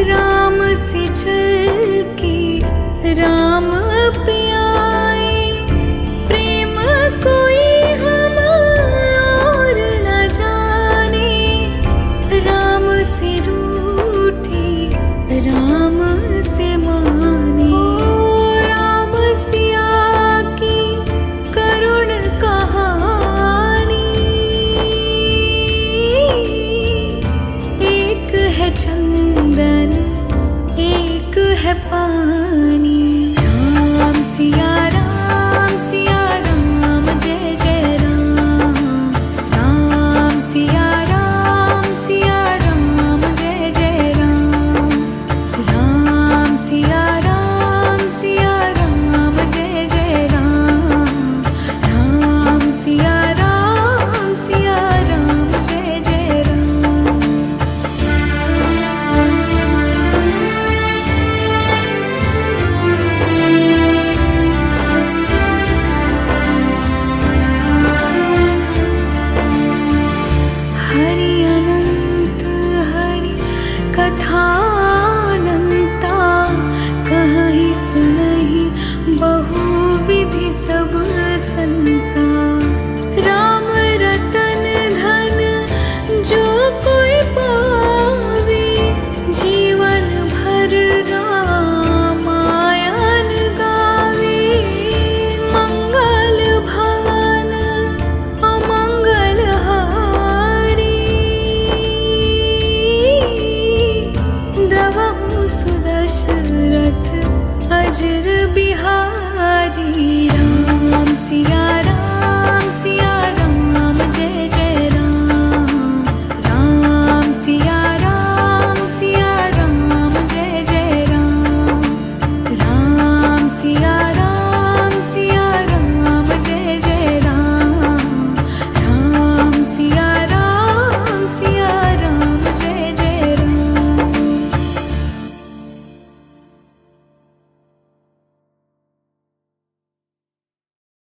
राम से चल के राम प्याए, प्रेम कोई हम और न जाने, राम से रूठे राम से माने। राम सिया की करुण कहानी, एक है चंदन एक है पानी। राम सिया राम जय जय राम। राम सिया राम जय जय राम। राम सिया राम जय जय राम। राम सिया राम जय जय राम। हरि अनंत हरि कथानंता, कहीं सुनहि बहुविधि सब